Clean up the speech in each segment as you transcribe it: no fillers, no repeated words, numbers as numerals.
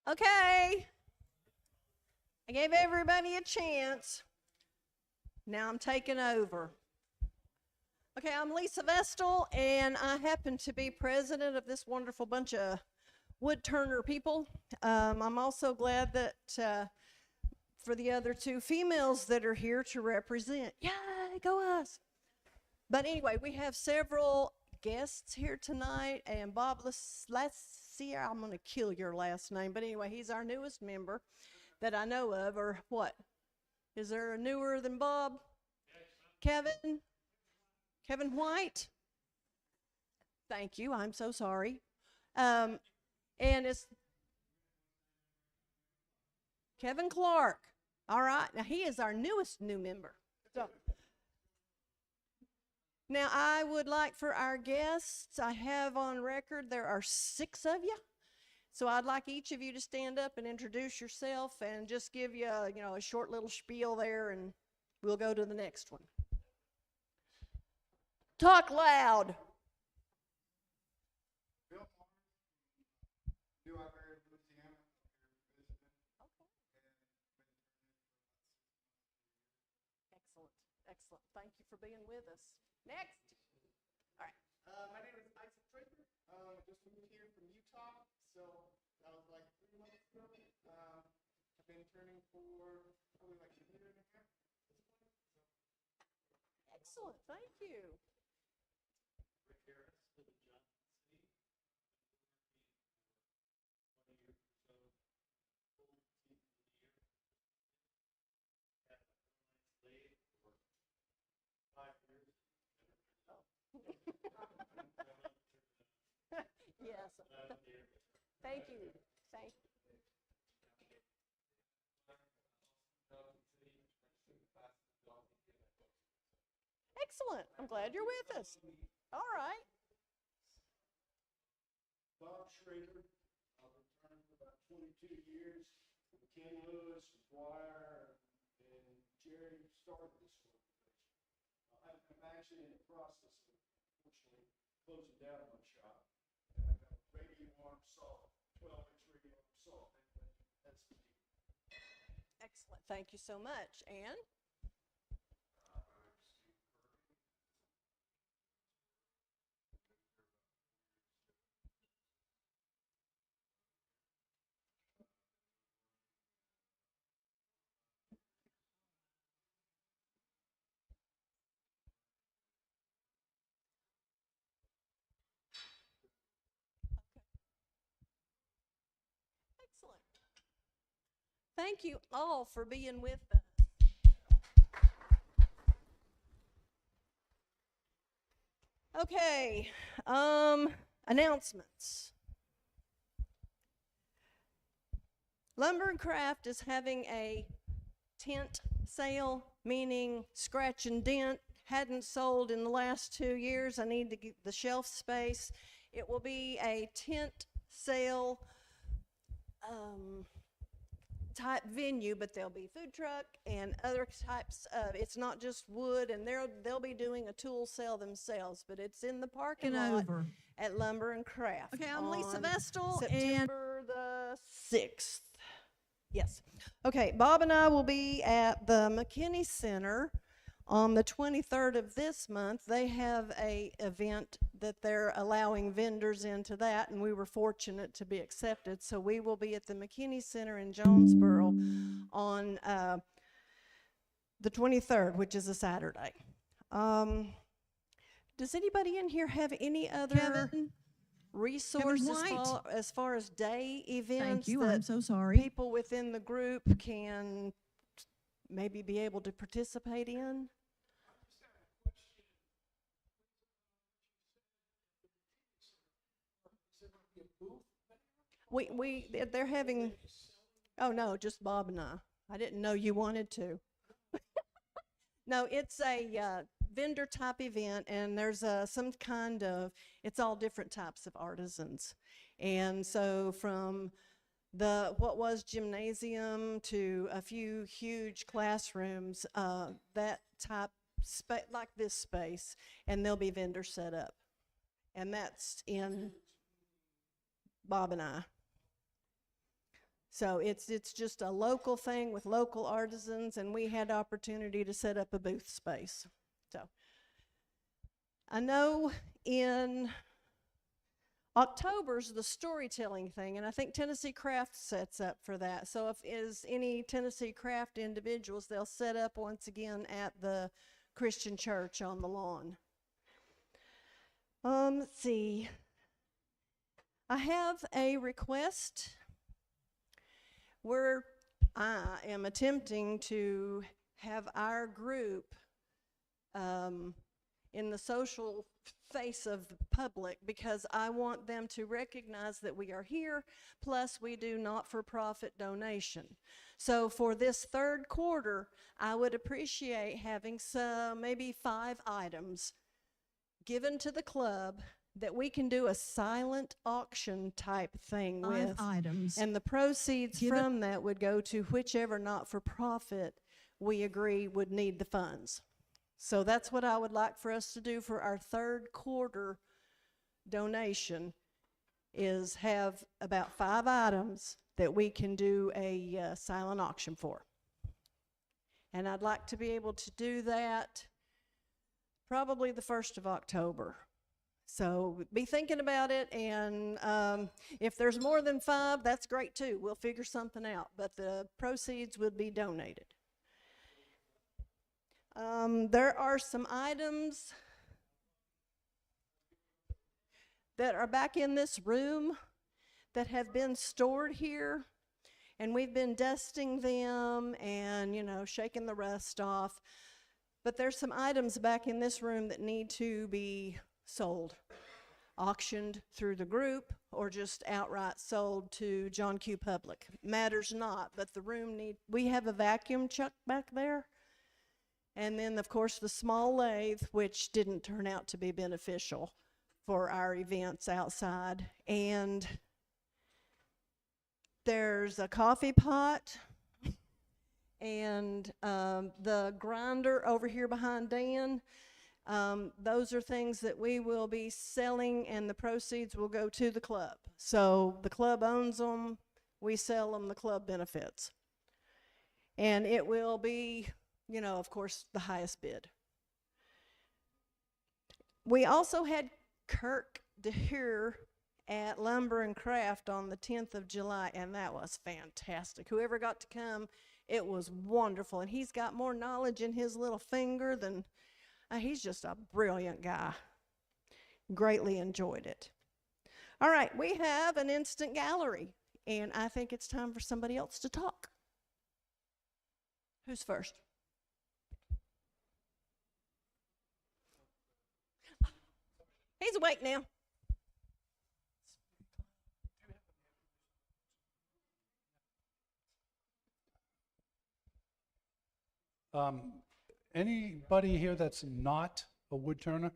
Okay, I gave everybody a chance. Now I'm taking over. Okay, I'm Lisa Vestal, and I happen to be president of this wonderful bunch of Woodturner people. I'm also glad that for the other two females that are here to represent. Yay, go us! But anyway, we have several guests here tonight, and Bob Lassier, I'm going to kill your last name, but anyway, he's our newest member that I know of, or what? Is there a newer than Bob? Kevin? Kevin White? Thank you, I'm so sorry. And it's Kevin Clark. All right, now he is our newest new member. So, now I would like for our guests, I have on record there are 6 of you. So I'd like each of you to stand up and introduce yourself and just give you a short little spiel there, and we'll go to the next one. Talk loud. Bill Martin, New Iberia, Louisiana, here visiting. Okay. Excellent, excellent. Thank you for being with us. Next. All right. My name is Isaac Draper. Just moved here from Utah, so that was like 3 months ago. I've been turning for probably like a year and a half at this point. Excellent, thank you. Rick Harris, live in Johnson City. Been working for 20 years or so, full team of the year. Had my lines laid for 5 years. Oh. Yes. Thank you. Thank you. Excellent. I'm glad you're with us. All right. Bob Schrader. I've been turning for about 22 years. Ken Lewis, Dwyer, and Jerry started this organization. I'm actually in the process of, unfortunately, closing down my shop. And I've got a radio arm saw, 12-inch radio arm saw. That's the deal. Excellent. Thank you so much. And excellent. Thank you all for being with us. Okay, announcements. Lumber and Craft is having a tent sale, meaning scratch and dent, hadn't sold in the last 2 years. I need to get the shelf space. It will be a tent sale type venue, but there'll be food truck and other types of, it's not just wood, and they'll be doing a tool sale themselves, but it's in the parking lot at Lumber and Craft. Okay, I'm Lisa Vestal, September the 6th. Yes. Okay, Bob and I will be at the McKinney Center on the 23rd of this month. They have a event that they're allowing vendors into that, and we were fortunate to be accepted. So we will be at the McKinney Center in Jonesboro on the 23rd, which is a Saturday. Does anybody in here have any other resources as far as day events? Thank you. That I'm so sorry. people within the group can maybe be able to participate in? They're having, oh no, just Bob and I didn't know you wanted to. No, it's a vendor type event, and there's some kind of, it's all different types of artisans. And so from what was gymnasium to a few huge classrooms, that type, like this space, and there'll be vendors set up. And that's in Bob and I. So it's just a local thing with local artisans, and we had opportunity to set up a booth space. So I know in October's the storytelling thing, and I think Tennessee Craft sets up for that. So if is any Tennessee Craft individuals, they'll set up once again at the Christian church on the lawn. Let's see. I have a request where I am attempting to have our group in the social face of the public, because I want them to recognize that we are here, plus we do not-for-profit donation. So for this third quarter, I would appreciate having some, maybe 5 items given to the club that we can do a silent auction type thing 5 with. items. And the proceeds Give it- from that would go to whichever not-for-profit we agree would need the funds. So that's what I would like for us to do for our third quarter donation, is have about 5 items that we can do a silent auction for. And I'd like to be able to do that probably the 1st of October. So be thinking about it, and if there's more than 5, that's great too. We'll figure something out, but the proceeds would be donated. There are some items that are back in this room that have been stored here, and we've been dusting them and, you know, shaking the rust off. But there's some items back in this room that need to be sold, auctioned through the group, or just outright sold to John Q. Public. Matters not, but the room we have a vacuum chuck back there. And then, of course, the small lathe, which didn't turn out to be beneficial for our events outside. And there's a coffee pot, and the grinder over here behind Dan. Those are things that we will be selling, and the proceeds will go to the club. So the club owns them, we sell them, the club benefits. And it will be, you know, of course, the highest bid. We also had Kirk DeHeer at Lumber and Craft on the 10th of July, and that was fantastic. Whoever got to come, it was wonderful. And he's got more knowledge in his little finger than, he's just a brilliant guy. Greatly enjoyed it. All right, we have an instant gallery, and I think it's time for somebody else to talk. Who's first? He's awake now. Anybody here that's not a wood turner?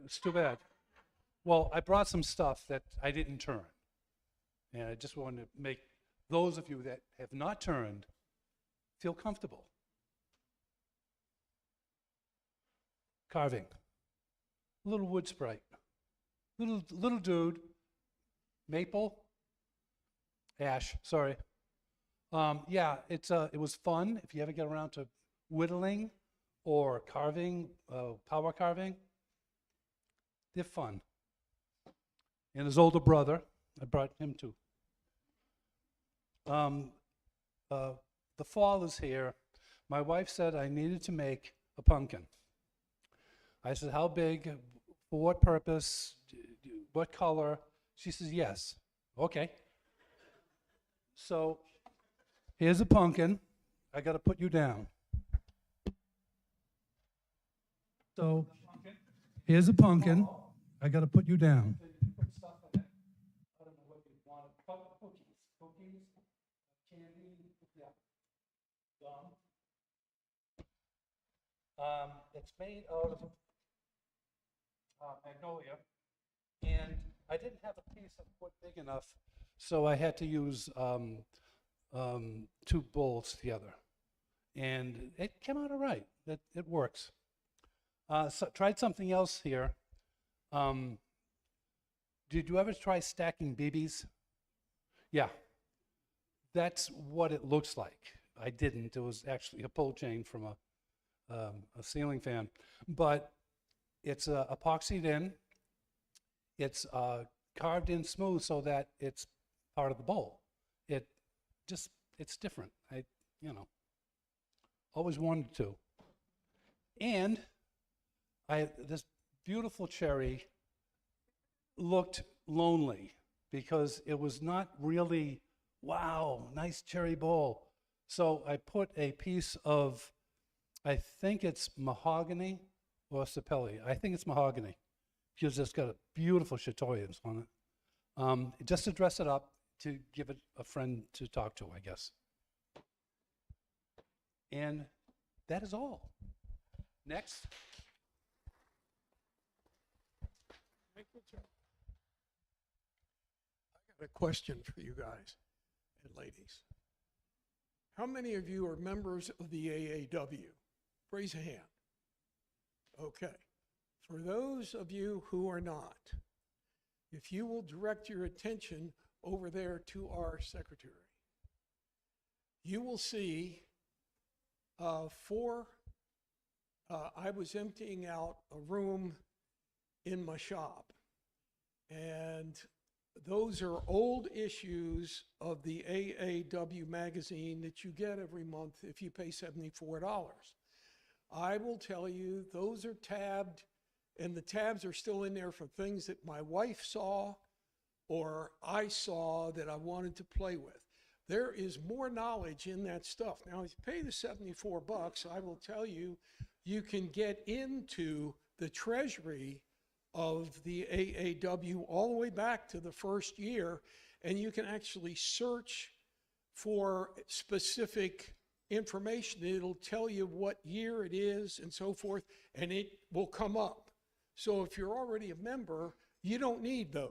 It's too bad. Well, I brought some stuff that I didn't turn. And I just wanted to make those of you that have not turned feel comfortable. Carving. Little wood sprite. Little dude. Maple. Ash, sorry. Yeah, it was fun. If you ever get around to whittling or carving, power carving, they're fun. And his older brother, I brought him too. The fall is here. My wife said I needed to make a pumpkin. I said, how big, for what purpose, what color? She says, yes. Okay. So here's a pumpkin. I got to put you down. So here's a pumpkin. I got to put you down. Put stuff in it. I don't know what you want. Cookies, candy, yeah. Gum. It's made out of magnolia, and I didn't have a piece of wood big enough, so I had to use 2 bowls together, and it came out all right. It works. So tried something else here. Did you ever try stacking BBs? Yeah, that's what it looks like. I didn't. It was actually a pull chain from a ceiling fan, but it's epoxied in. It's carved in smooth so that it's part of the bowl. It just, it's different. You know, always wanted to. And this beautiful cherry looked lonely because it was not really, wow, nice cherry bowl. So I put a piece of, I think it's mahogany or sapelli. I think it's mahogany because it's got a beautiful chatoyance on it. Just to dress it up, to give it a friend to talk to, I guess. And that is all. Next. Thank you, Joe. I got a question for you guys and ladies. How many of you are members of the AAW? Raise a hand. Okay. For those of you who are not, if you will direct your attention over there to our secretary, you will see I was emptying out a room in my shop, and those are old issues of the AAW magazine that you get every month if you pay $74. I will tell you, those are tabbed, and the tabs are still in there for things that my wife saw or I saw that I wanted to play with. There is more knowledge in that stuff. Now, if you pay the $74, I will tell you, you can get into the treasury of the AAW all the way back to the first year, and you can actually search for specific information. It'll tell you what year it is and so forth, and it will come up. So if you're already a member, you don't need those.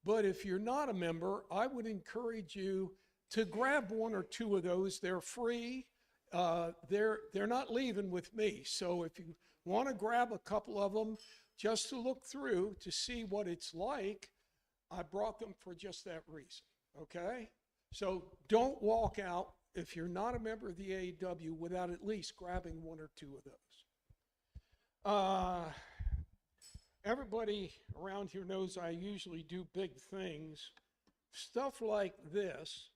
But if you're not a member, I would encourage you to grab one or two of those. They're free. They're not leaving with me. So if you want to grab a couple of them just to look through to see what it's like, I brought them for just that reason, okay? So don't walk out if you're not a member of the AAW without at least grabbing one or two of those. Everybody around here knows I usually do big things. Stuff like this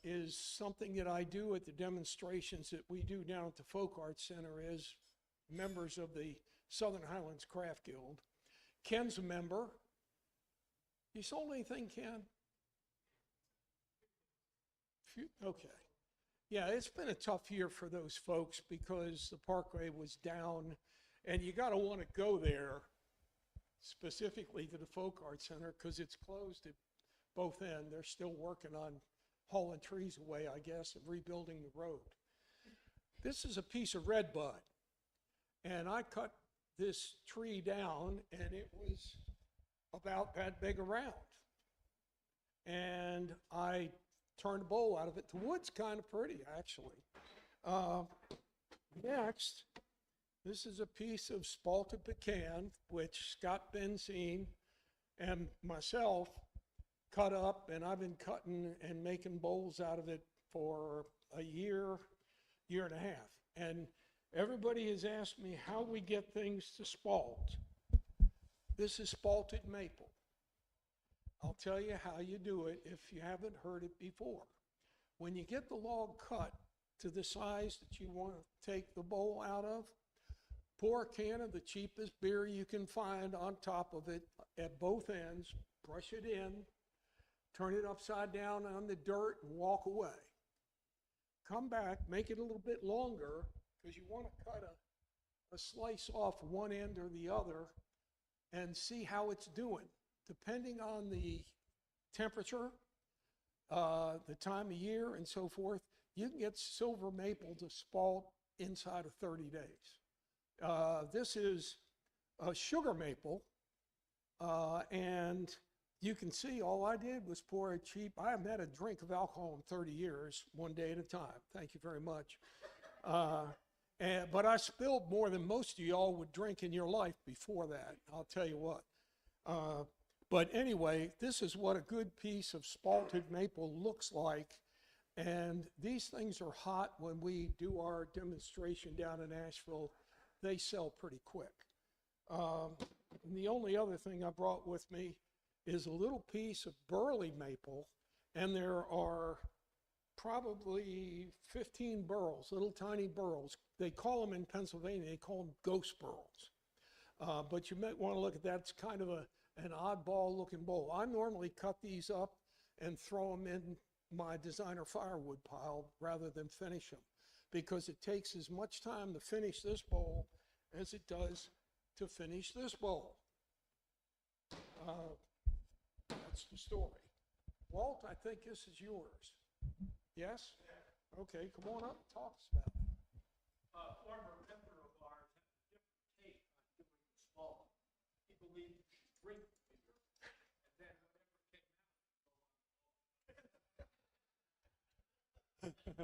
is something that I do at the demonstrations that we do down at the Folk Arts Center as members of the Southern Highlands Craft Guild. Ken's a member. You sold anything, Ken? Okay. Yeah, it's been a tough year for those folks because the Parkway was down, and you got to want to go there specifically to the Folk Arts Center because it's closed at both ends. They're still working on hauling trees away, I guess, and rebuilding the road. This is a piece of redbud, and I cut this tree down, and it was about that big around. And I turned a bowl out of it. The wood's kind of pretty, actually. Next, this is a piece of spalted pecan, which Scott Benzine and myself cut up, and I've been cutting and making bowls out of it for a year, year and a half. And everybody has asked me how we get things to spalt. This is spalted maple. I'll tell you how you do it if you haven't heard it before. When you get the log cut to the size that you want to take the bowl out of, pour a can of the cheapest beer you can find on top of it at both ends, brush it in, turn it upside down on the dirt, and walk away. Come back, make it a little bit longer, because you want to cut a slice off one end or the other and see how it's doing. Depending on the temperature, the time of year, and so forth, you can get silver maple to spalt inside of 30 days. This is a sugar maple, and you can see all I did was pour a cheap, I haven't had a drink of alcohol in 30 years, one day at a time. Thank you very much. But I spilled more than most of y'all would drink in your life before that, I'll tell you what. But anyway, this is what a good piece of spalted maple looks like. And these things are hot. When we do our demonstration down in Asheville, they sell pretty quick. And the only other thing I brought with me is a little piece of burley maple, and there are probably 15 burls, little tiny burls. They call them in Pennsylvania, they call them ghost burls. But you might want to look at that. It's kind of an oddball looking bowl. I normally cut these up and throw them in my designer firewood pile rather than finish them, because it takes as much time to finish this bowl as it does to finish this bowl. That's the story. Walt, I think this is yours. Yes? Okay, come on up and talk to us about it. Former member of ours had a different take on doing the small. He believed you should drink beer, and then whatever came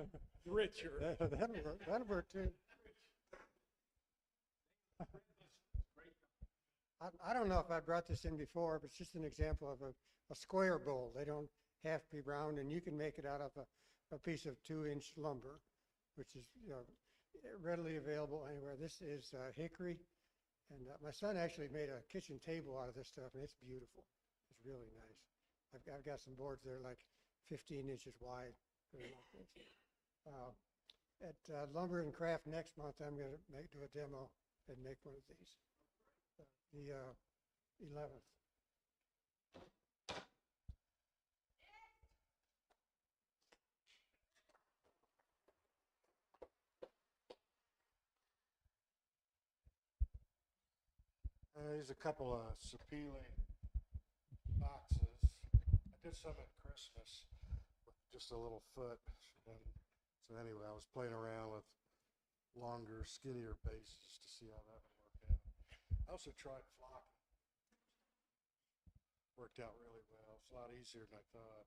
out. Richard. That'll work too. I don't know if I brought this in before, but it's just an example of a square bowl. They don't have to be round, and you can make it out of a piece of 2-inch lumber, which is readily available anywhere. This is hickory, and my son actually made a kitchen table out of this stuff, and it's beautiful. It's really nice. I've got some boards that are like 15 inches wide. At Lumber and Craft next month, I'm going to do a demo and make one of these. The 11th. There's a couple of sapele boxes. I did some at Christmas with just a little foot. And so anyway, I was playing around with longer, skinnier bases to see how that would work out. I also tried flocking. Worked out really well. It's a lot easier than I thought.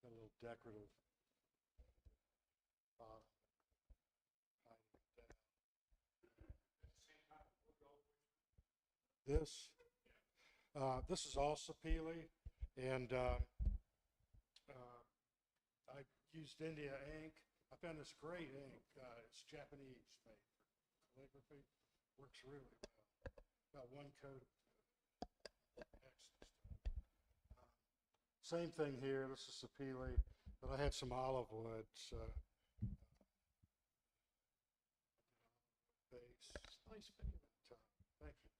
Got a little decorative bottom. This is all sapele, and I used India ink. I found this great ink. It's Japanese made for calligraphy. Works really well. About one coat of excellent stuff. Same thing here. This is sapele, but I had some olive wood. Base. It's nice pigment. Thank you.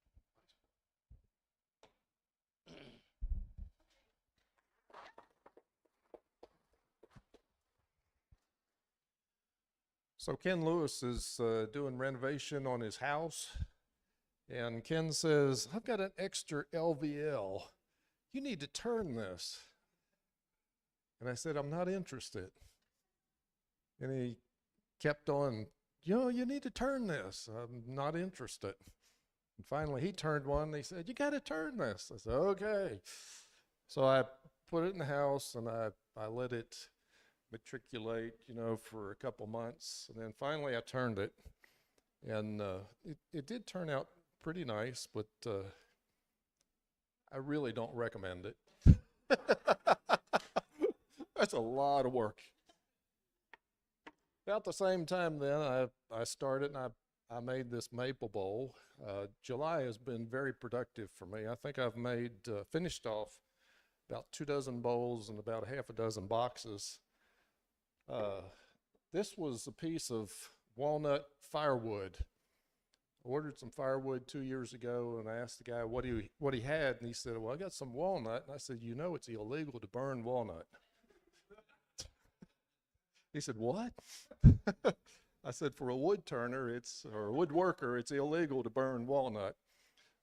So Ken Lewis is doing renovation on his house, and Ken says, I've got an extra LVL. You need to turn this. And I said, I'm not interested. And he kept on, you need to turn this. I'm not interested. And finally he turned one and he said, you got to turn this. I said, okay. So I put it in the house and I let it matriculate, for a couple months. And then finally I turned it. And it did turn out pretty nice, but I really don't recommend it. That's a lot of work. About the same time then, I started and I made this maple bowl. July has been very productive for me. I think I've finished off about 24 bowls and about a half a dozen boxes. This was a piece of walnut firewood. I ordered some firewood 2 years ago, and I asked the guy what he had, and he said, well, I got some walnut. And I said, it's illegal to burn walnut. He said, what? I said, for a wood turner, or a woodworker, it's illegal to burn walnut.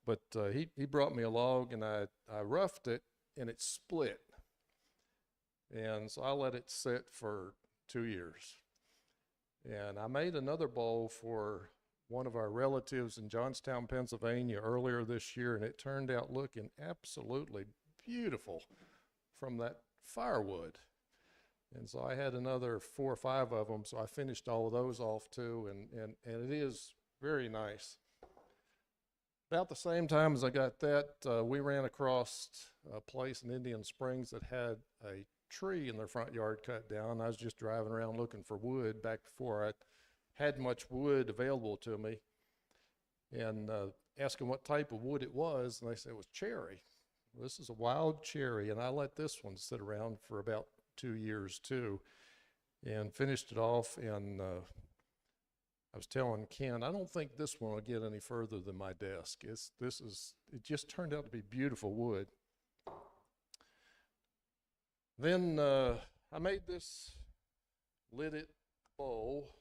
But he brought me a log, and I roughed it, and it split. And so I let it sit for 2 years. And I made another bowl for one of our relatives in Johnstown, Pennsylvania earlier this year, and it turned out looking absolutely beautiful from that firewood. And so I had another 4 or 5 of them, so I finished all of those off too, and it is very nice. About the same time as I got that, we ran across a place in Indian Springs that had a tree in their front yard cut down. I was just driving around looking for wood back before I had much wood available to me, and asking what type of wood it was, and they said it was cherry. This is a wild cherry, and I let this one sit around for about 2 years too, and finished it off. And I was telling Ken, I don't think this one will get any further than my desk. It just turned out to be beautiful wood. Then I made this lidded bowl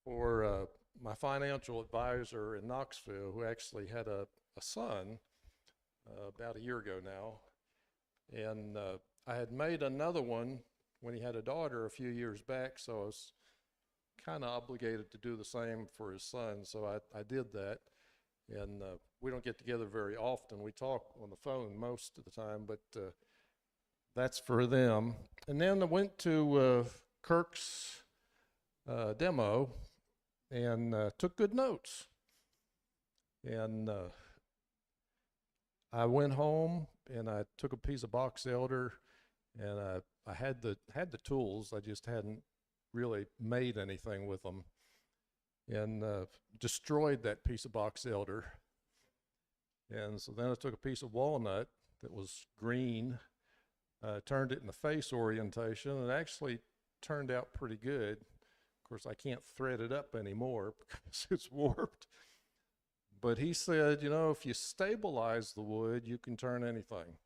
for my financial advisor in Knoxville, who actually had a son about a year ago now. And I had made another one when he had a daughter a few years back, so I was kind of obligated to do the same for his son, so I did that. And we don't get together very often. We talk on the phone most of the time, but that's for them. And then I went to Kirk's demo and took good notes. And I went home and I took a piece of box elder, and I had the tools. I just hadn't really made anything with them, and destroyed that piece of box elder. And so then I took a piece of walnut that was green, turned it in the face orientation, and it actually turned out pretty good. Of course, I can't thread it up anymore because it's warped. But he said, you know, if you stabilize the wood, you can turn anything.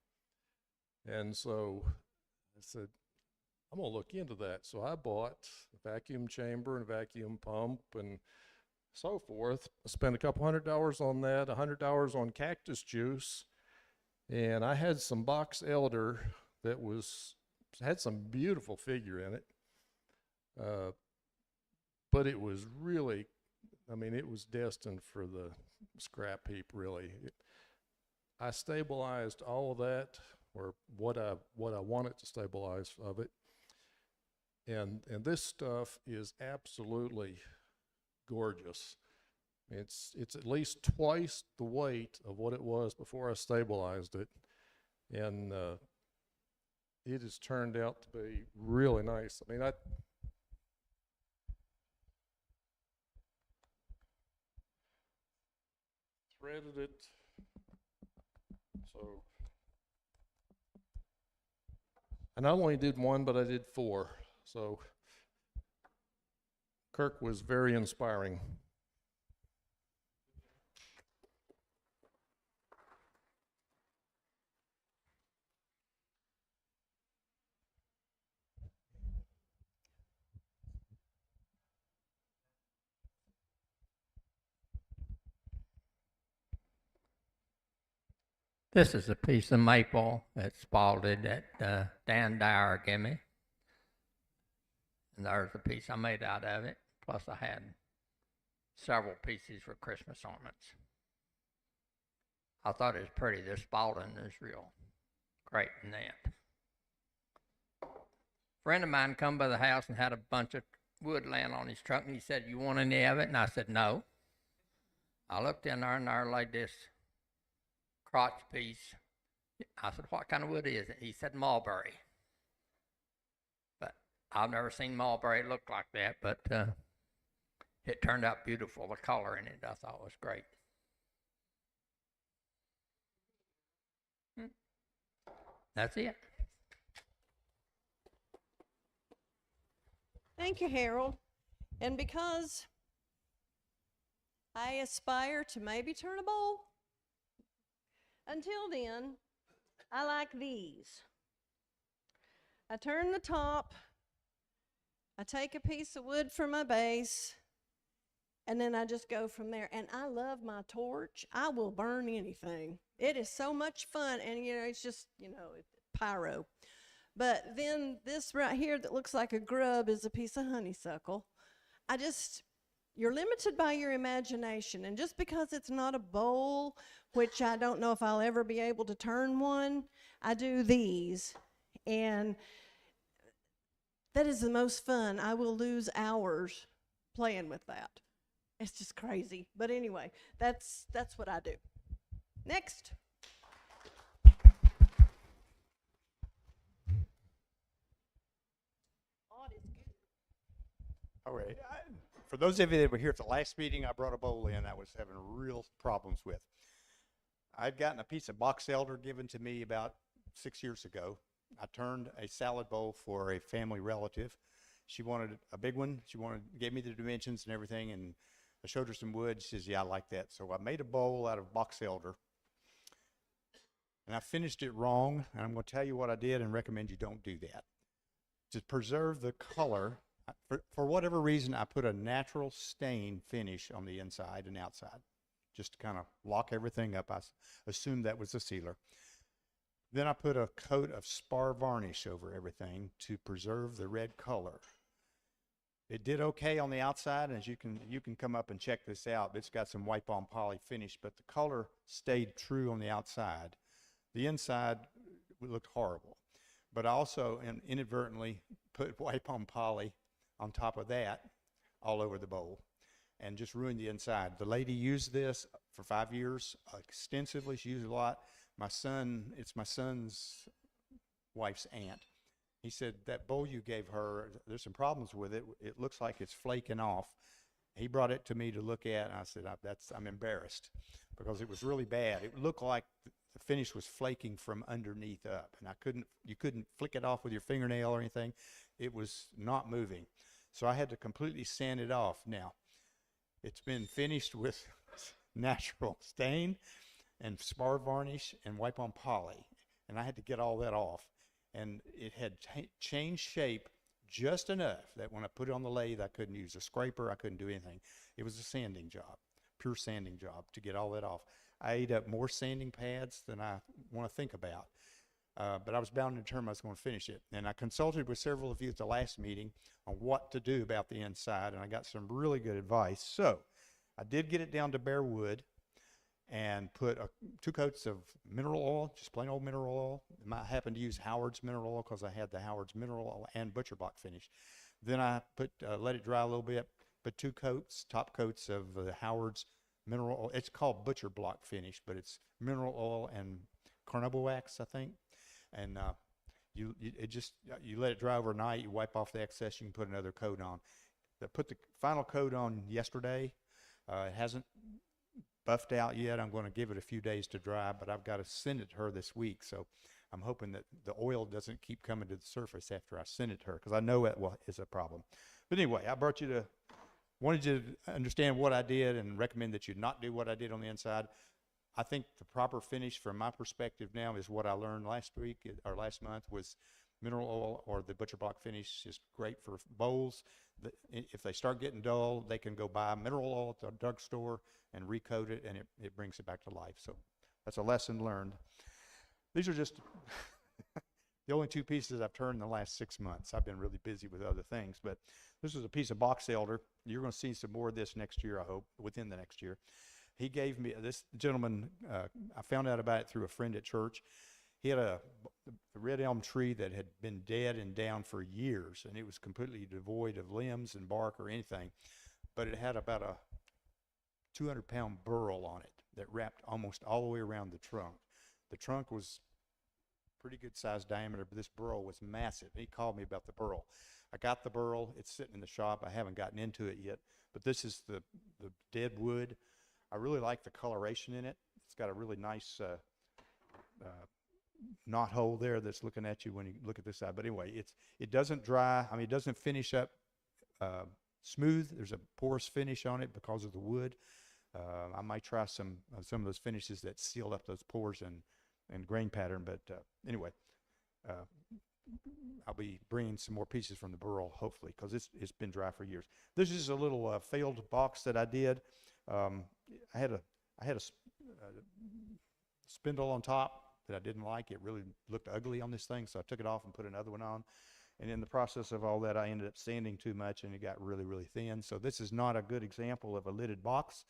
And so I said, I'm going to look into that. So I bought a vacuum chamber and a vacuum pump and so forth. I spent a couple $100 on that, $100 on cactus juice. And I had some box elder that had some beautiful figure in it. But it was really, I mean, it was destined for the scrap heap, really. I stabilized all of that, or what I wanted to stabilize of it. And this stuff is absolutely gorgeous. It's at least twice the weight of what it was before I stabilized it. And it has turned out to be really nice. I mean, I threaded it, so I not only did one, but I did 4. So Kirk was very inspiring. This is a piece of maple that's spalted that Dan Dyer gave me. And there's a piece I made out of it. Plus I had several pieces for Christmas ornaments. I thought it was pretty. This spalting is real great and that. A friend of mine come by the house and had a bunch of wood laying on his truck, and he said, "You want any of it?" And I said, "No." I looked in there, and there laid this crotch piece. I said, "What kind of wood is it?" He said, "Mulberry." But I've never seen mulberry look like that, but it turned out beautiful. The color in it I thought was great. That's it. Thank you, Harold. And because I aspire to maybe turn a bowl, until then, I like these. I turn the top, I take a piece of wood from my base, and then I just go from there. And I love my torch. I will burn anything. It is so much fun, and it's just, pyro. But then this right here that looks like a grub is a piece of honeysuckle. You're limited by your imagination, and just because it's not a bowl, which I don't know if I'll ever be able to turn one, I do these, and that is the most fun. I will lose hours playing with that. It's just crazy. But anyway, that's what I do. Next. All right. For those of you that were here at the last meeting, I brought a bowl in I was having real problems with. I'd gotten a piece of box elder given to me about 6 years ago. I turned a salad bowl for a family relative. She wanted a big one. Gave me the dimensions and everything, and I showed her some wood. She says, yeah, I like that. So I made a bowl out of box elder, and I finished it wrong, and I'm going to tell you what I did and recommend you don't do that. To preserve the color, for whatever reason, I put a natural stain finish on the inside and outside, just to kind of lock everything up. I assumed that was a sealer. Then I put a coat of spar varnish over everything to preserve the red color. It did okay on the outside, and as you can come up and check this out. It's got some wipe on poly finish, but the color stayed true on the outside. The inside looked horrible. But I also inadvertently put wipe on poly on top of that all over the bowl and just ruined the inside. The lady used this for 5 years extensively. She used it a lot. It's my son's wife's aunt. He said, that bowl you gave her, there's some problems with it. It looks like it's flaking off. He brought it to me to look at, and I said, I'm embarrassed, because it was really bad. It looked like the finish was flaking from underneath up, and you couldn't flick it off with your fingernail or anything. It was not moving. So I had to completely sand it off. Now, it's been finished with natural stain and spar varnish and wipe on poly, and I had to get all that off. And it had changed shape just enough that when I put it on the lathe, I couldn't use a scraper. I couldn't do anything. It was a sanding job, pure sanding job to get all that off. I ate up more sanding pads than I want to think about. But I was bound and determined I was going to finish it. And I consulted with several of you at the last meeting on what to do about the inside, and I got some really good advice. So I did get it down to bare wood and put 2 coats of mineral oil, just plain old mineral oil. I happened to use Howard's mineral oil because I had the Howard's mineral oil and butcher block finish. Then I let it dry a little bit, put 2 coats, top coats of the Howard's mineral oil. It's called butcher block finish, but it's mineral oil and carnauba wax, I think. And you let it dry overnight. You wipe off the excess. You can put another coat on. I put the final coat on yesterday. It hasn't buffed out yet. I'm going to give it a few days to dry, but I've got to send it to her this week. So I'm hoping that the oil doesn't keep coming to the surface after I send it to her, because I know it is a problem. But anyway, I wanted you to understand what I did and recommend that you not do what I did on the inside. I think the proper finish from my perspective now is what I learned last month was mineral oil or the butcher block finish is great for bowls. If they start getting dull, they can go buy mineral oil at the drugstore and recoat it, and it brings it back to life. So that's a lesson learned. These are just the only 2 pieces I've turned in the last 6 months. I've been really busy with other things, but this is a piece of box elder. You're going to see some more of this next year, I hope, within the next year. He gave me, this gentleman, I found out about it through a friend at church. He had a red elm tree that had been dead and down for years, and it was completely devoid of limbs and bark or anything, but it had about a 200-pound burl on it that wrapped almost all the way around the trunk. The trunk was pretty good sized diameter, but this burl was massive. He called me about the burl. I got the burl. It's sitting in the shop. I haven't gotten into it yet, but this is the dead wood. I really like the coloration in it. It's got a really nice knot hole there that's looking at you when you look at this side. But anyway, it doesn't dry. I mean, it doesn't finish up smooth. There's a porous finish on it because of the wood. I might try some of those finishes that seal up those pores and grain pattern. But anyway, I'll be bringing some more pieces from the burl, hopefully, because it's been dry for years. This is a little failed box that I did. I had a spindle on top that I didn't like. It really looked ugly on this thing, so I took it off and put another one on. And in the process of all that, I ended up sanding too much, and it got really, really thin. So this is not a good example of a lidded box,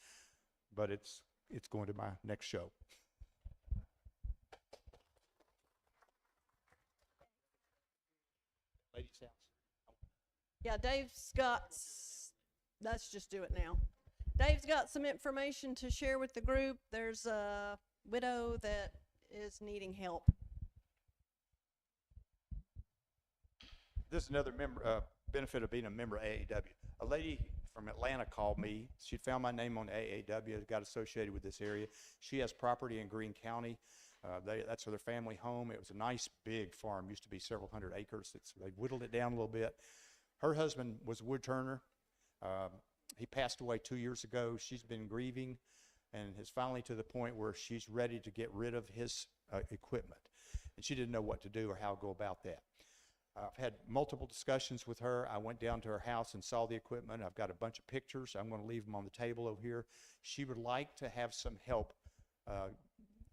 but it's going to my next show. Ladies' house. Yeah, Dave's got, let's just do it now. Dave's got some information to share with the group. There's a widow that is needing help. This is another benefit of being a member of AAW. A lady from Atlanta called me. She found my name on AAW, got associated with this area. She has property in Greene County. That's their family home. It was a nice big farm, used to be several hundred acres. They whittled it down a little bit. Her husband was a woodturner. He passed away 2 years ago. She's been grieving and is finally to the point where she's ready to get rid of his equipment. And she didn't know what to do or how to go about that. I've had multiple discussions with her. I went down to her house and saw the equipment. I've got a bunch of pictures. I'm going to leave them on the table over here. She would like to have some help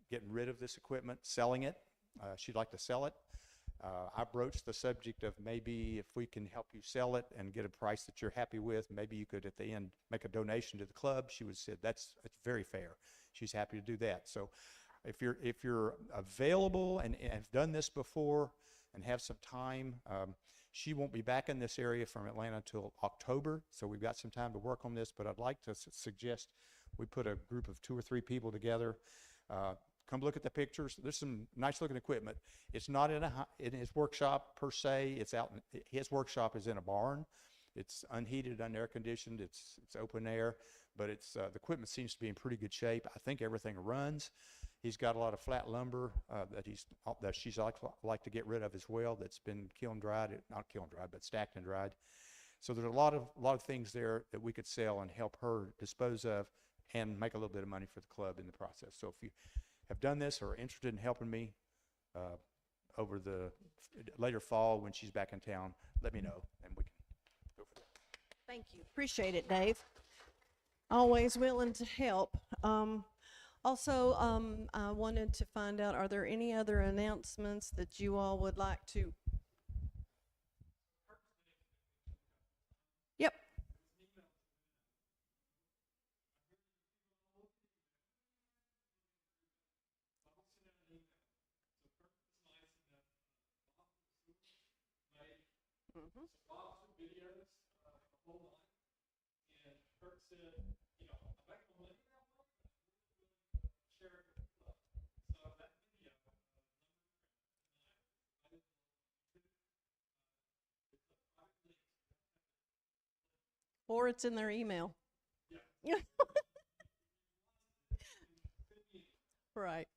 getting rid of this equipment, selling it. She'd like to sell it. I broached the subject of maybe if we can help you sell it and get a price that you're happy with, maybe you could at the end make a donation to the club. She would say that's very fair. She's happy to do that. So if you're available and have done this before and have some time, she won't be back in this area from Atlanta until October, so we've got some time to work on this, but I'd like to suggest we put a group of 2 or 3 people together. Come look at the pictures. There's some nice looking equipment. It's not in his workshop per se. It's out. His workshop is in a barn. It's unheated, unair conditioned. It's open air, but the equipment seems to be in pretty good shape. I think everything runs. He's got a lot of flat lumber that she's like to get rid of as well. That's been not kiln dried, but stacked and dried. So there's a lot of things there that we could sell and help her dispose of, and make a little bit of money for the club in the process. So if you have done this or are interested in helping me over the later fall when she's back in town, let me know and we can go for that. Thank you. Appreciate it, Dave. Always willing to help. Also, I wanted to find out, are there any other announcements that you all would like to? Yep. Mm-hmm. Or it's in their email. Yeah. Right.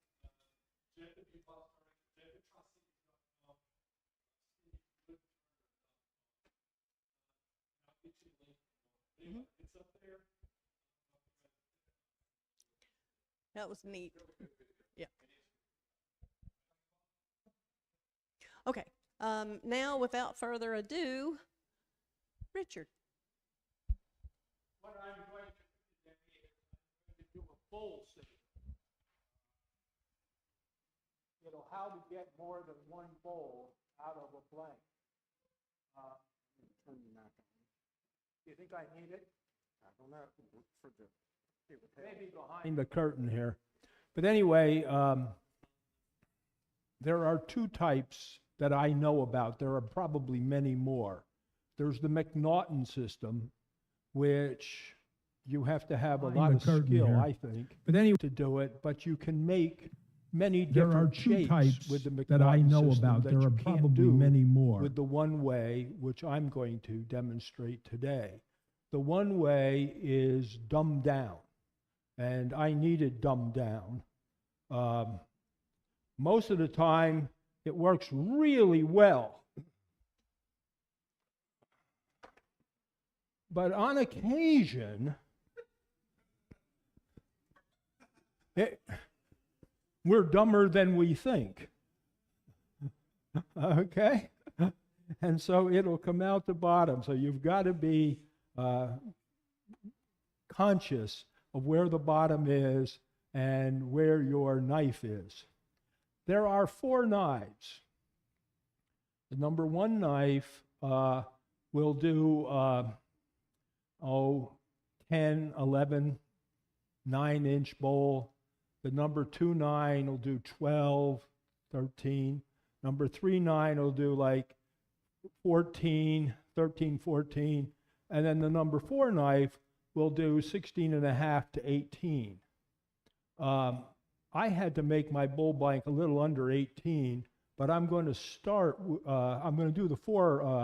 Mm-hmm. That was neat. Yeah. Okay. Now, without further ado, Richard. What I'm going to do today is I'm going to do a bowl save. How to get more than one bowl out of a blank. Turn the knock on. Do you think I need it? I don't know, for the, Maybe behind the curtain here. But anyway, there are 2 types that I know about. There are probably many more. There's the McNaughton system, which you have to have a lot of skill, I think, to do it, but you can make many different shapes with the McNaughton that I know about. There are probably many more with the one way, which I'm going to demonstrate today. The one way is dumbed down, and I needed dumbed down. Most of the time, it works really well. But on occasion, we're dumber than we think. Okay? And so it'll come out the bottom. So you've got to be conscious of where the bottom is and where your knife is. There are 4 knives. The number 1 knife will do 10, 11, 9-inch bowl. The number 2 9 will do 12, 13. Number 3 9 will do like 14, 13, 14. And then the number 4 knife will do 16 and a half to 18. I had to make my bull blank a little under 18, but I'm going to start, I'm going to do the four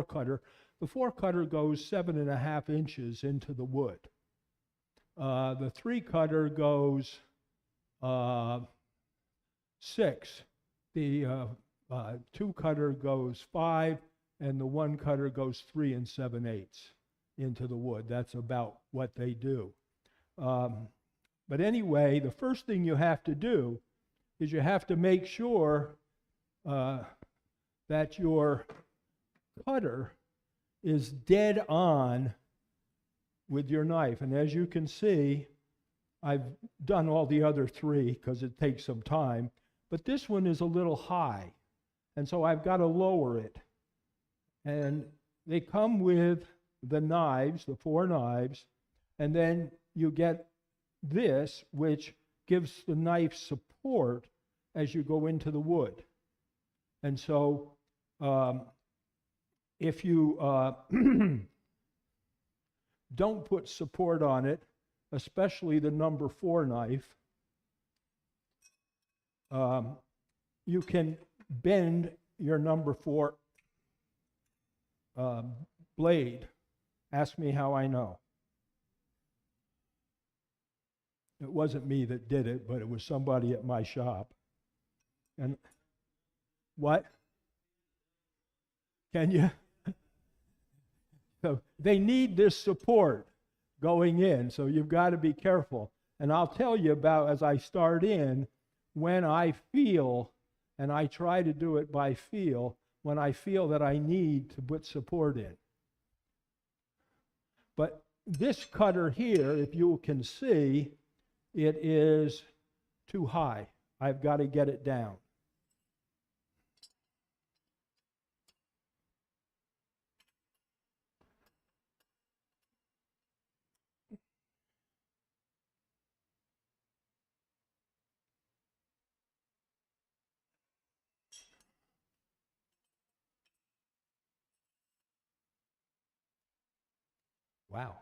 cutter. The four cutter goes 7.5 inches into the wood. The three cutter goes 6. The two cutter goes 5, and the one cutter goes 3 7/8 into the wood. That's about what they do. But anyway, the first thing you have to do is you have to make sure that your cutter is dead on with your knife. And as you can see, I've done all the other 3 because it takes some time, but this one is a little high, and so I've got to lower it. And they come with the knives, the 4 knives, and then you get this, which gives the knife support as you go into the wood. And so if you don't put support on it, especially the number 4 knife, you can bend your number 4 blade. Ask me how I know. It wasn't me that did it, but it was somebody at my shop. And what? Can you? So they need this support going in, so you've got to be careful. And I'll tell you about, as I start in, when I feel, and I try to do it by feel, when I feel that I need to put support in. But this cutter here, if you can see, it is too high. I've got to get it down. Wow.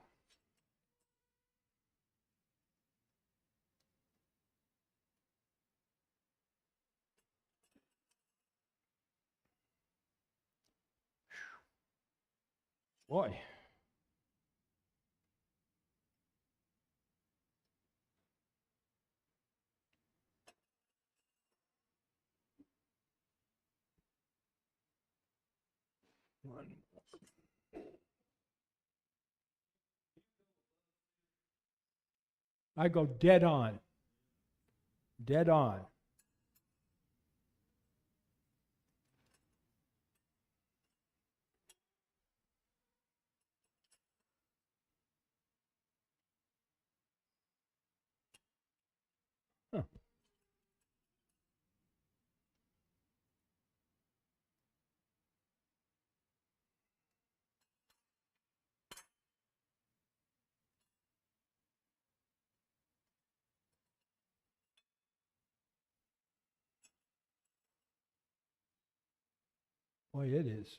Boy. One. I go dead on. Dead on. Huh. Boy, it is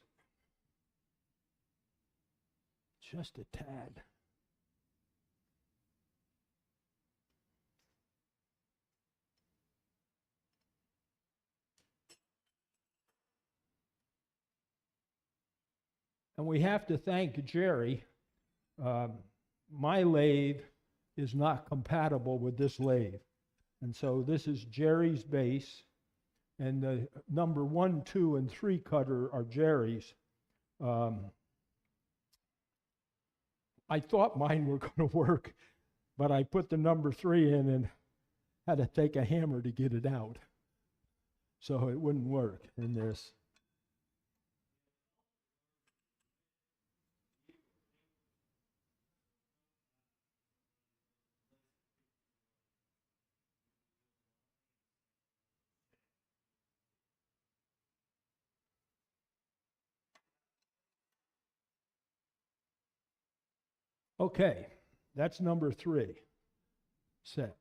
just a tad. And we have to thank Jerry. My lathe is not compatible with this lathe. And so this is Jerry's base, and the number 1, 2, and 3 cutter are Jerry's. I thought mine were going to work, but I put the number 3 in and had to take a hammer to get it out. So it wouldn't work in this. Okay, that's number 3 set.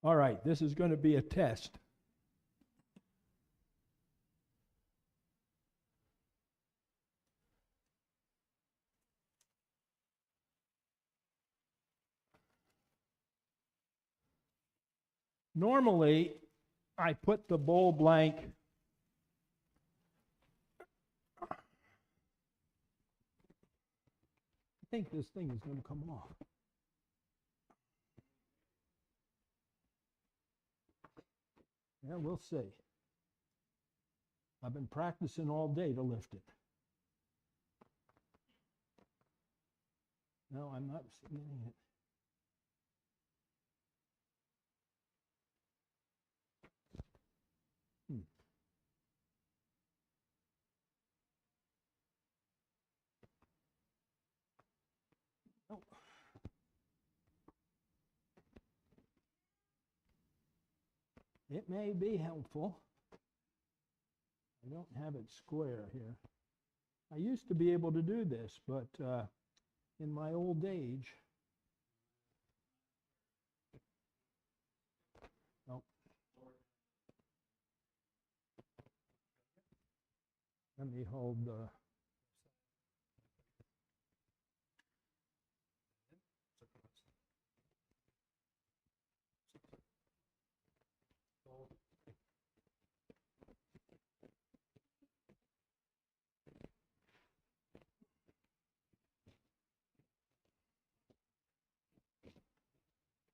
All right, this is going to be a test. Normally, I put the bowl blank I think this thing is going to come off. Yeah, we'll see. I've been practicing all day to lift it. No, I'm not getting it. Hmm. Oh. It may be helpful. I don't have it square here. I used to be able to do this, but in my old age, oh. Let me hold the.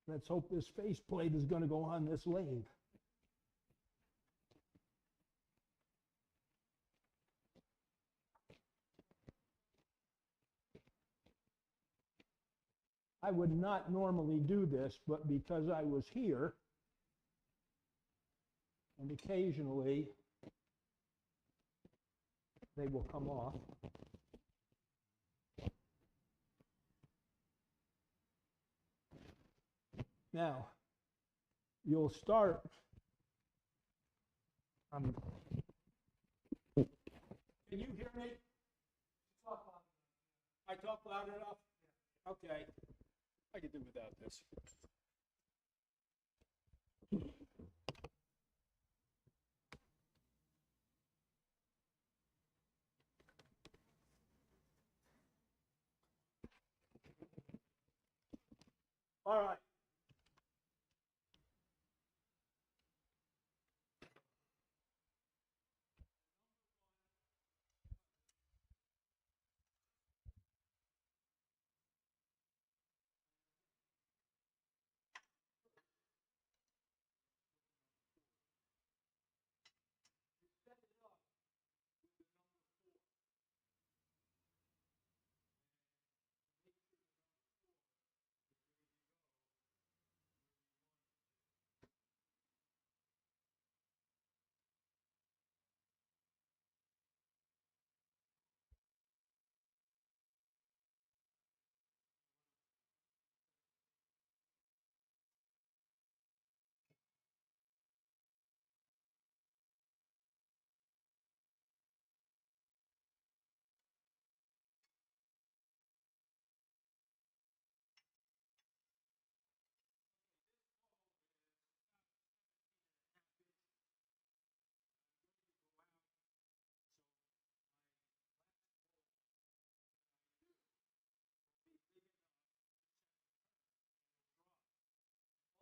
Let's hope this faceplate is going to go on this lathe. I would not normally do this, but because I was here, and occasionally they will come off. Now, you'll start. Can you hear me? I talk loud enough? Okay. I can do without this. All right.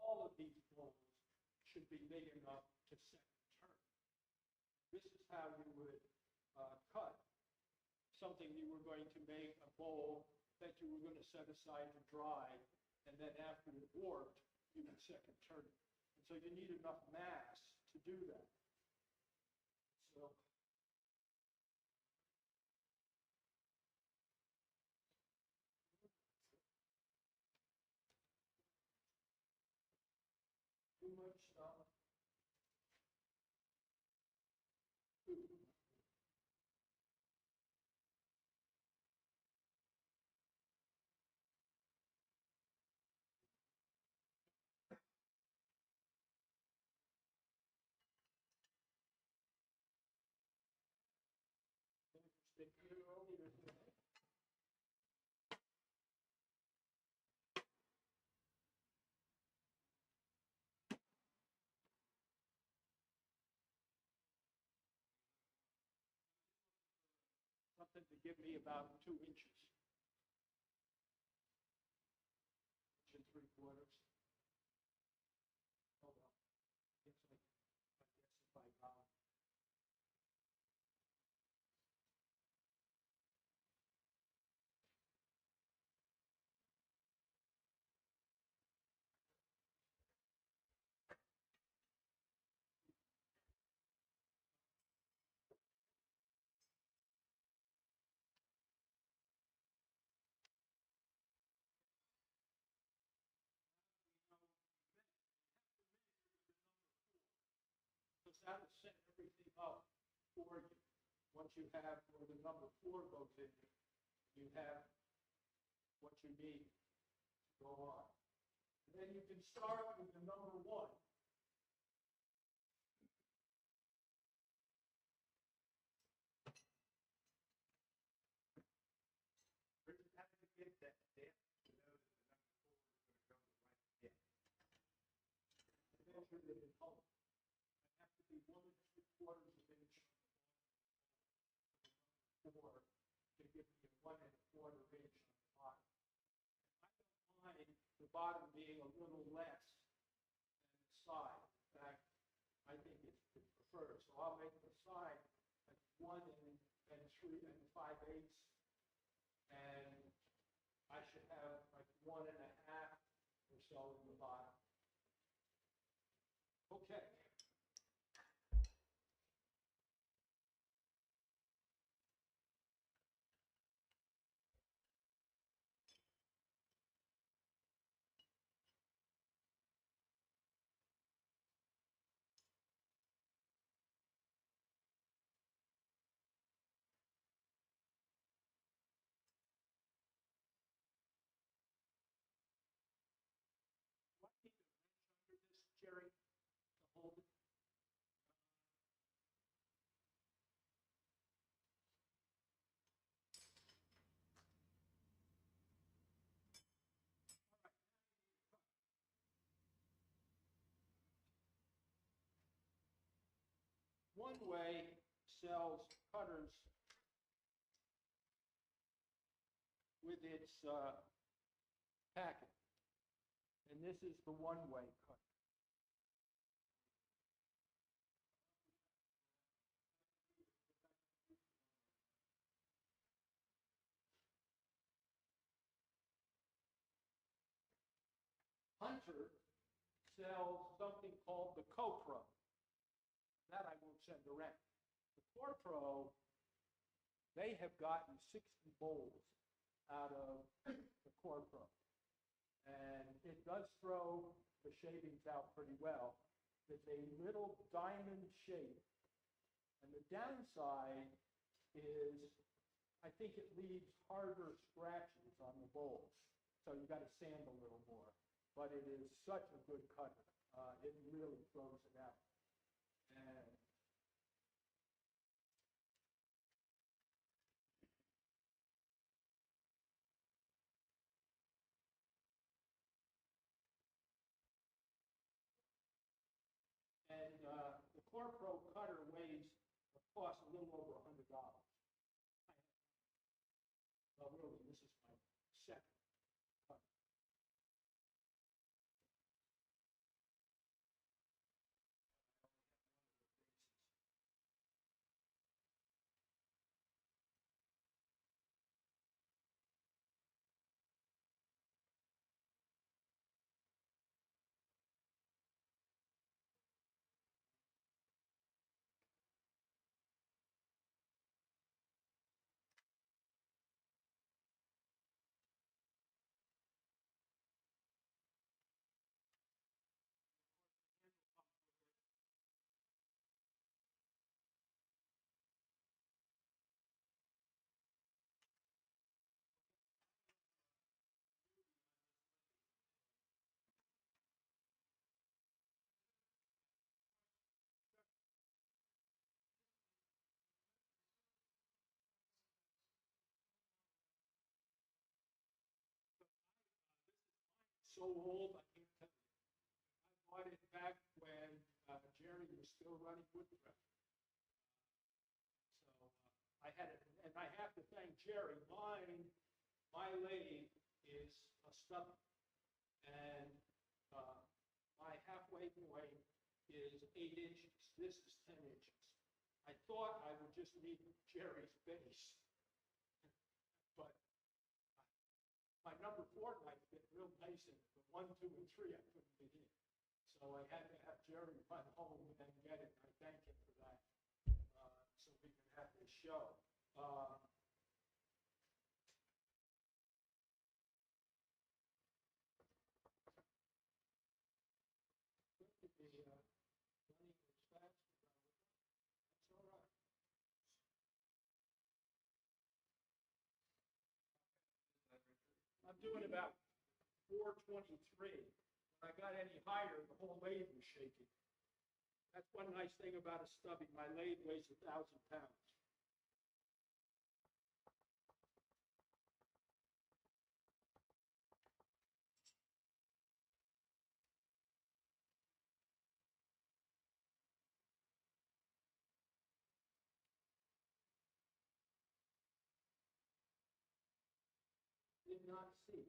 All of these bowls should be big enough to second turn. This is how you would cut something you were going to make a bowl that you were going to set aside to dry, and then after it warped, you would second turn it. And so you need enough mass to do that. So too much stuff. something to give me about 2 inches. 1 3/4. Oh, well, I guess if I because that'll set everything up for you. Once you have where the number 4 goes in, you have what you need to go on. And then you can start with the number 1. Where you have to get that depth to know that the number 4 is going to go the right depth. I measured it at home. I have to be 1 3/4 inch for to give me a 1 1/4 inch on the bottom. I don't mind the bottom being a little less than the side. In fact, I think it's preferred. So I'll make the side like 1 3 5/8, and I should have like 1 1/2 or so in the bottom. Okay. Do I need a wrench under this, Jerry, to hold it? One Way sells cutters with its packet, and this is the One Way cutter. Hunter sells something called the CoPro. That I won't send around. The CoPro, they have gotten 60 bowls out of the CoPro. And it does throw the shavings out pretty well. It's a little diamond shape. And the downside is I think it leaves harder scratches on the bowls. So you got to sand a little more. But it is such a good cutter. It really throws it out. And the CorePro cutter costs a little over $100. Well, really, this is my second cutter. So old, I can't tell you. I bought it back when Jerry was still running Woodturners. So I had it, and I have have to thank Jerry. My lathe is a stubby, and my halfway point is 8 inches. This is 10 inches. I thought I would just need Jerry's base, but my number 4 knife fit real nice in it, but 1, 2, and 3 I couldn't get in. So I had to have Jerry run home and get it, and I thank him for that, so we can have this show. I'm doing about 423. When I got any higher, the whole lathe was shaking. That's one nice thing about a stubby. My lathe weighs 1,000 pounds. Did not see.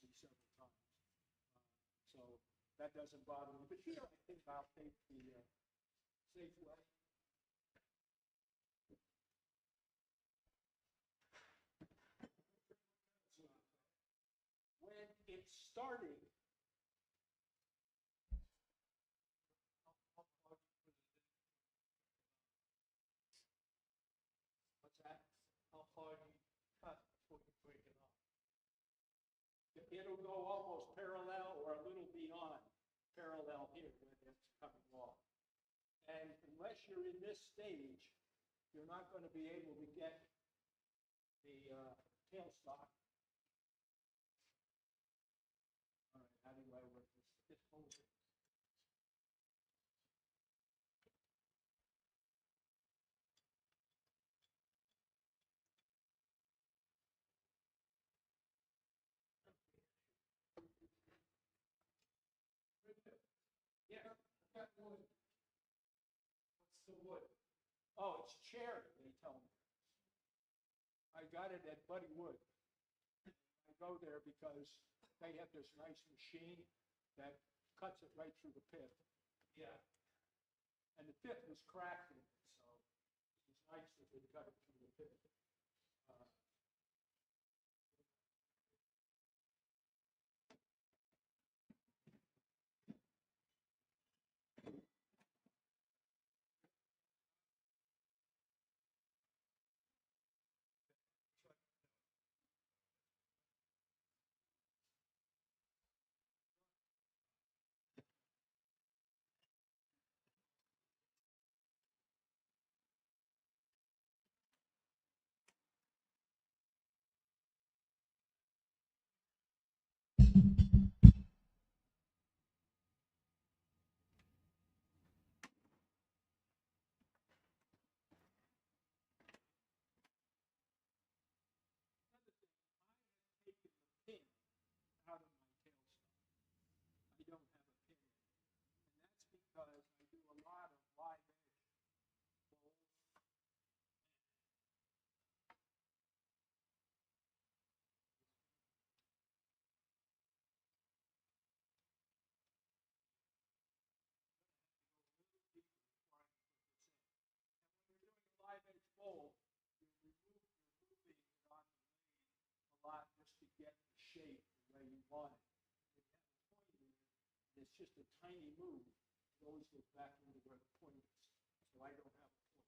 Me several times. So that doesn't bother me. But here I think I'll take the safe way. When it's starting, what's that? How far do you cut before you break it off? It'll go almost parallel or a little beyond parallel here when it's coming off. And unless you're in this stage, you're not going to be able to get the tailstock. All right, how do I work this? Just hold it. Yeah, I've got wood. What's the wood? Oh, it's cherry, they tell me. I got it at Buddy Wood. I go there because they have this nice machine that cuts it right through the pith. Yeah. And the pith was cracked in it, so it was nice that they cut it through the pith. Uh, taken the pin out of my tailstock. I don't have a pin in it. And that's because I do a lot of live edge bowls. When you're doing a live edge bowl, you're moving it on the lathe a lot just to get the shape the way you want it. If you have a point in it, and it's just a tiny move, it always goes back into where the point is. So I don't have a point.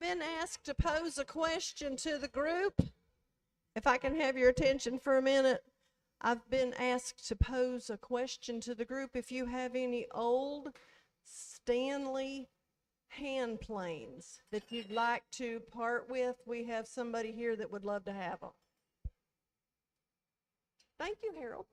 been asked to pose a question to the group. If I can have your attention for a minute. I've been asked to pose a question to the group. If you have any old Stanley hand planes that you'd like to part with, we have somebody here that would love to have them. Thank you, Harold.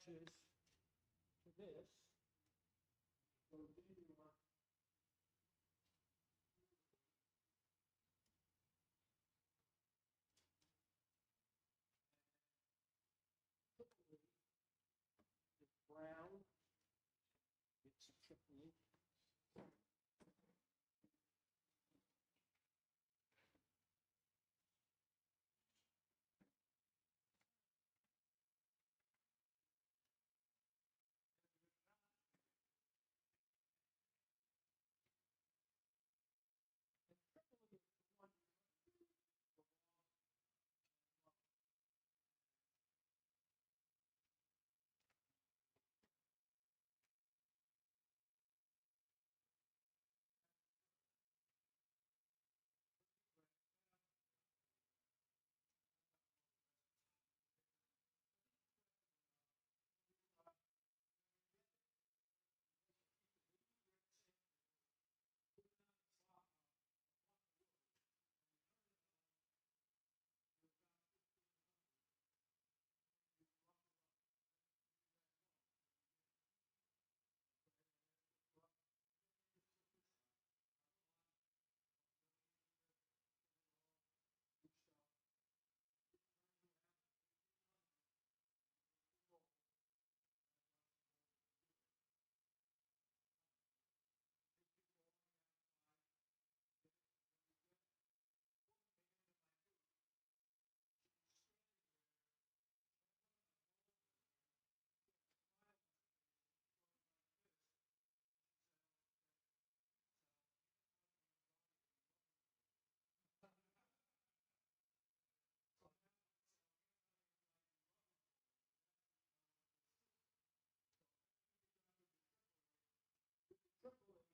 attaches to this. Goes in your brown. It's Tripoli.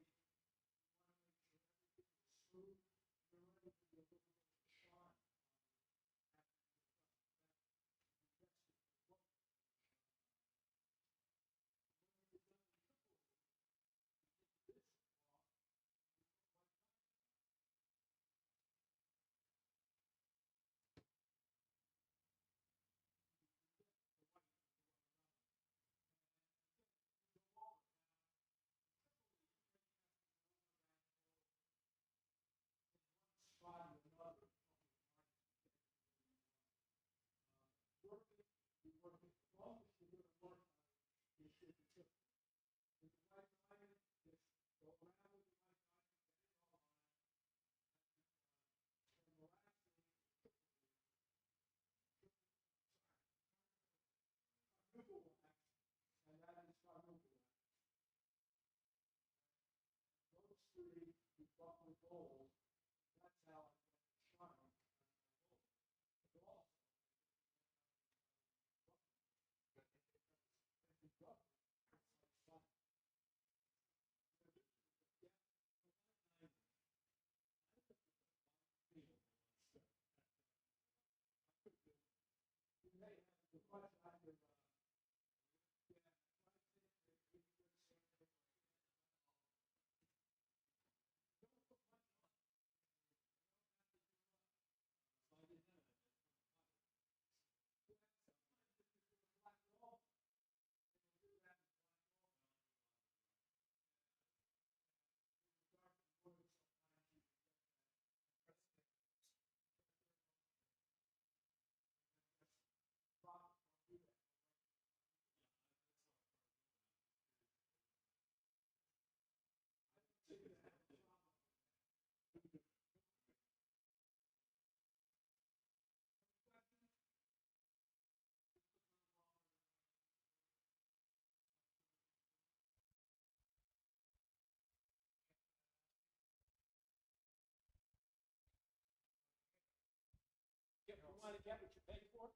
You want to get what you paid for?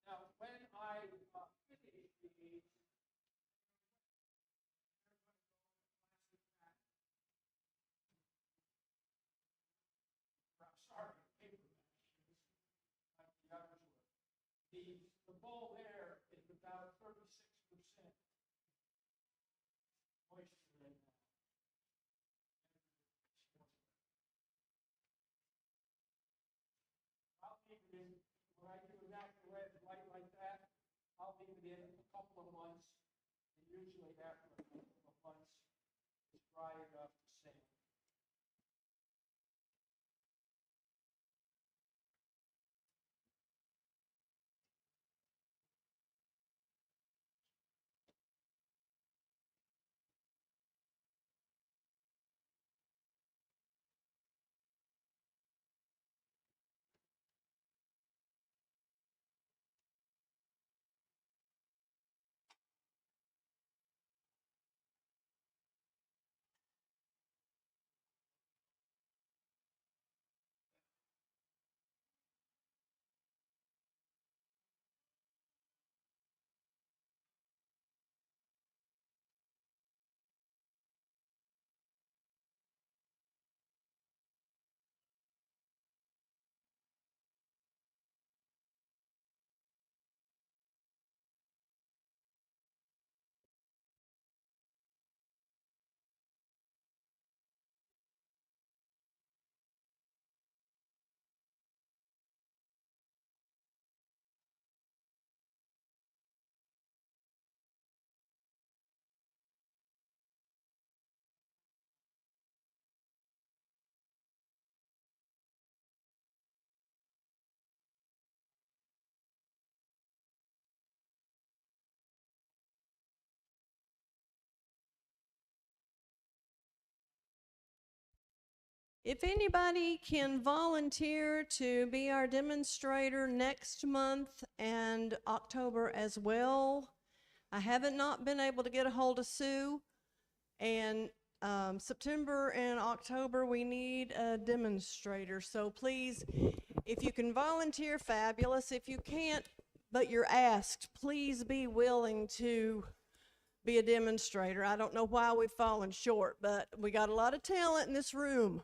Now, when I finish these, bowl there is about 36% moisture in that. I'll leave it in, when I do a natural red light like that, I'll leave it in a couple of months. And usually after a couple of months, it's dry enough to sand. If anybody can volunteer to be our demonstrator next month and October as well, I haven't not been able to get a hold of Sue. And September and October, we need a demonstrator. So please, if you can volunteer, fabulous. If you can't, but you're asked, please be willing to be a demonstrator. I don't know why we've fallen short, but we got a lot of talent in this room.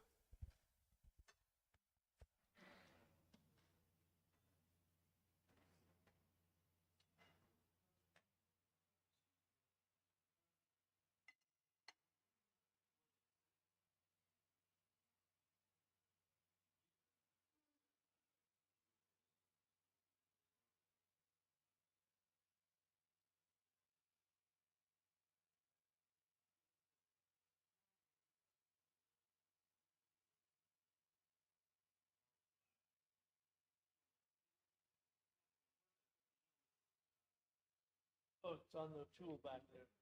Oh, it's on the tool back there.